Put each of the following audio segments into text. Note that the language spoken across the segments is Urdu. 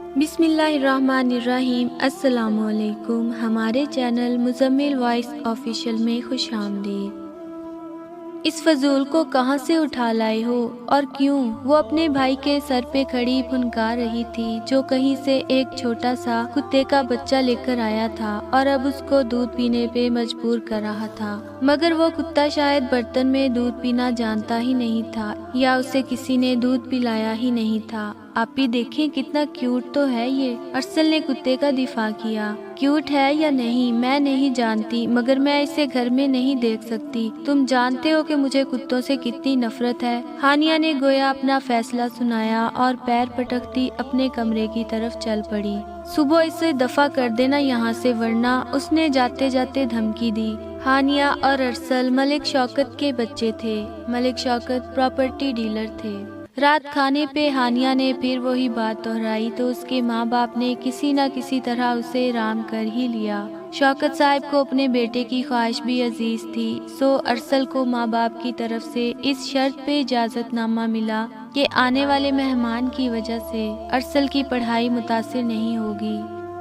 بسم اللہ الرحمن الرحیم۔ السلام علیکم، ہمارے چینل مزمل وائس آفیشیل میں خوش آمدید۔ اس فضول کو کہاں سے اٹھا لائے ہو اور کیوں؟ وہ اپنے بھائی کے سر پہ کھڑی پھنکار رہی تھی جو کہیں سے ایک چھوٹا سا کتے کا بچہ لے کر آیا تھا اور اب اس کو دودھ پینے پہ مجبور کر رہا تھا، مگر وہ کتا شاید برتن میں دودھ پینا جانتا ہی نہیں تھا یا اسے کسی نے دودھ پلایا ہی نہیں تھا۔ آپ بھی دیکھیں کتنا کیوٹ تو ہے یہ۔ ارسل نے کتے کا دفاع کیا۔ کیوٹ ہے یا نہیں میں نہیں جانتی، مگر میں اسے گھر میں نہیں دیکھ سکتی۔ تم جانتے ہو کہ مجھے کتوں سے کتنی نفرت ہے۔ ہانیہ نے گویا اپنا فیصلہ سنایا اور پیر پٹکتی اپنے کمرے کی طرف چل پڑی۔ صبح اسے دفع کر دینا یہاں سے، ورنہ اس نے جاتے جاتے دھمکی دی۔ ہانیہ اور ارسل ملک شوکت کے بچے تھے۔ ملک شوکت پراپرٹی ڈیلر تھے۔ رات کھانے پہ ہانیہ نے پھر وہی بات دہرائی تو اس کے ماں باپ نے کسی نہ کسی طرح اسے رام کر ہی لیا۔ شوکت صاحب کو اپنے بیٹے کی خواہش بھی عزیز تھی، سو ارسل کو ماں باپ کی طرف سے اس شرط پہ اجازت نامہ ملا کہ آنے والے مہمان کی وجہ سے ارسل کی پڑھائی متاثر نہیں ہوگی،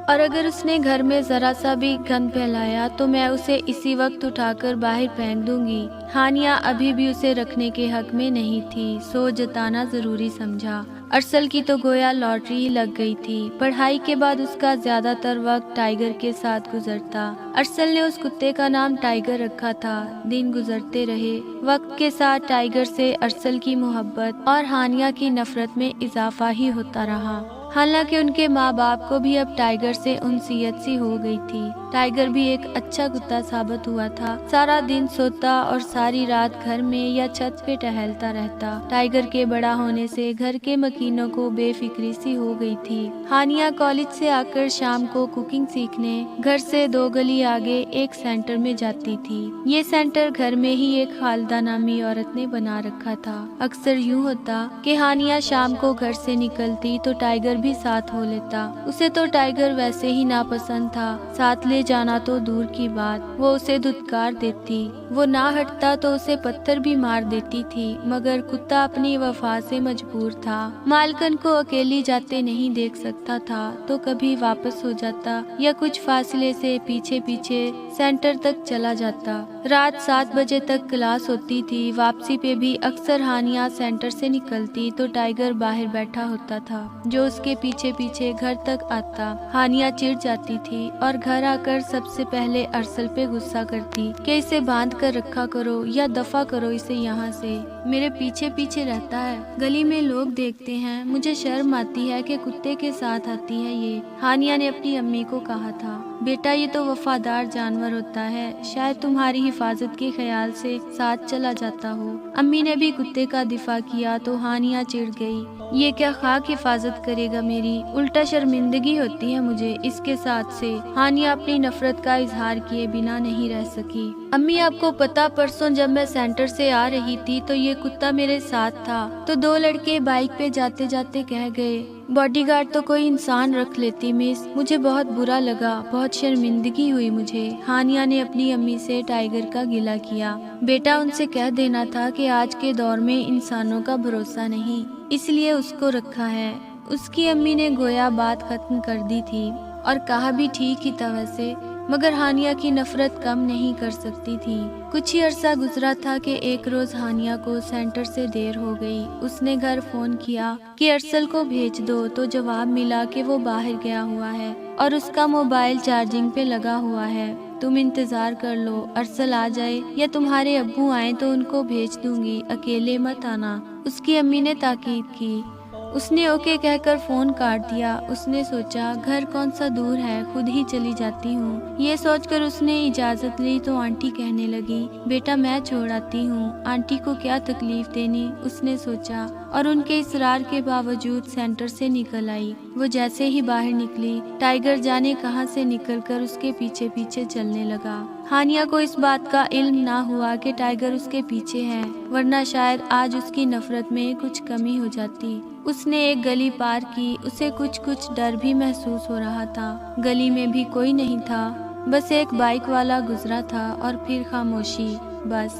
اور اگر اس نے گھر میں ذرا سا بھی گند پھیلایا تو میں اسے اسی وقت اٹھا کر باہر پھینک دوں گی۔ ہانیہ ابھی بھی اسے رکھنے کے حق میں نہیں تھی، سو جتانا ضروری سمجھا۔ ارسل کی تو گویا لاٹری ہی لگ گئی تھی۔ پڑھائی کے بعد اس کا زیادہ تر وقت ٹائیگر کے ساتھ گزرتا۔ ارسل نے اس کتے کا نام ٹائیگر رکھا تھا۔ دن گزرتے رہے، وقت کے ساتھ ٹائیگر سے ارسل کی محبت اور ہانیہ کی نفرت میں اضافہ ہی ہوتا رہا، حالانکہ ان کے ماں باپ کو بھی اب ٹائیگر سے انسیت سی ہو گئی تھی۔ ٹائیگر بھی ایک اچھا کتا ثابت ہوا تھا، سارا دن سوتا اور ساری رات گھر میں یا چھت پہ ٹہلتا رہتا۔ ٹائیگر کے بڑا ہونے سے گھر کے مکینوں کو بے فکری سی ہو گئی تھی۔ ہانیہ کالج سے آ کر شام کو کوکنگ سیکھنے گھر سے 2 گلی آگے ایک سینٹر میں جاتی تھی۔ یہ سینٹر گھر میں ہی ایک خالدہ نامی عورت نے بنا رکھا تھا۔ اکثر یوں ہوتا کہ ہانیہ شام کو گھر سے نکلتی تو ٹائیگر بھی ساتھ ہو لیتا۔ اسے تو ٹائیگر ویسے ہی ناپسند تھا، ساتھ لے جانا تو دور کی بات، وہ اسے دھتکار دیتی۔ وہ نہ ہٹتا تو اسے پتھر بھی مار دیتی تھی، مگر کتا اپنی وفا سے مجبور تھا۔ مالکن کو اکیلی جاتے نہیں دیکھ سکتا تھا تو کبھی واپس ہو جاتا یا کچھ فاصلے سے پیچھے پیچھے سینٹر تک چلا جاتا۔ رات 7 بجے تک کلاس ہوتی تھی۔ واپسی پہ بھی اکثر ہانیہ سینٹر سے نکلتی تو ٹائیگر باہر بیٹھا ہوتا تھا جو اس کے پیچھے پیچھے گھر تک آتا۔ ہانیہ چڑ جاتی تھی اور گھر آ کر سب سے پہلے ارسل پہ غصہ کرتی کہ اسے باندھ کر رکھا کرو یا دفع کرو اسے یہاں سے، میرے پیچھے پیچھے رہتا ہے، گلی میں لوگ دیکھتے ہیں، مجھے شرم آتی ہے کہ کتے کے ساتھ آتی ہے یہ۔ ہانیہ نے اپنی امی کو کہا تھا، بیٹا یہ تو وفادار جانور ہوتا ہے، شاید تمہاری حفاظت کے خیال سے ساتھ چلا جاتا ہو۔ امی نے بھی کتے کا دفاع کیا تو ہانیہ چڑ گئی، یہ کیا خاک حفاظت کرے گا میری، الٹا شرمندگی ہوتی ہے مجھے اس کے ساتھ سے۔ ہانیہ اپنی نفرت کا اظہار کیے بنا نہیں رہ سکی۔ امی آپ کو پتا پرسوں جب میں سینٹر سے آ رہی تھی تو یہ کتا میرے ساتھ تھا، تو 2 لڑکے بائک پہ جاتے جاتے کہہ گئے باڈی گارڈ تو کوئی انسان رکھ لیتی مس، مجھے بہت برا لگا، بہت شرمندگی ہوئی مجھے۔ ہانیہ نے اپنی امی سے ٹائیگر کا گلہ کیا، بیٹا ان سے کہہ دینا تھا کہ آج کے دور میں انسانوں کا بھروسہ نہیں، اس لیے اس کو رکھا ہے۔ اس کی امی نے گویا بات ختم کر دی تھی اور کہا بھی ٹھیک ہی تھا ویسے، مگر ہانیہ کی نفرت کم نہیں کر سکتی تھی۔ کچھ ہی عرصہ گزرا تھا کہ ایک روز ہانیہ کو سینٹر سے دیر ہو گئی۔ اس نے گھر فون کیا کہ ارسل کو بھیج دو تو جواب ملا کہ وہ باہر گیا ہوا ہے اور اس کا موبائل چارجنگ پہ لگا ہوا ہے، تم انتظار کر لو، ارسل آ جائے یا تمہارے ابو آئیں تو ان کو بھیج دوں گی، اکیلے مت آنا۔ اس کی امی نے تاکید کی۔ اس نے اوکے کہہ کر فون کاٹ دیا۔ اس نے سوچا گھر کون سا دور ہے، خود ہی چلی جاتی ہوں۔ یہ سوچ کر اس نے اجازت لی تو آنٹی کہنے لگی، بیٹا میں چھوڑ آتی ہوں، آنٹی کو کیا تکلیف دینی، اس نے سوچا، اور ان کے اصرار کے باوجود سینٹر سے نکل آئی۔ وہ جیسے ہی باہر نکلی، ٹائیگر جانے کہاں سے نکل کر اس کے پیچھے پیچھے چلنے لگا۔ ہانیہ کو اس بات کا علم نہ ہوا کہ ٹائیگر اس کے پیچھے ہے، ورنہ شاید آج اس کی نفرت میں کچھ کمی ہو جاتی۔ اس نے ایک گلی پار کی، اسے کچھ ڈر بھی محسوس ہو رہا تھا۔ گلی میں بھی کوئی نہیں تھا، بس ایک بائک والا گزرا تھا اور پھر خاموشی، بس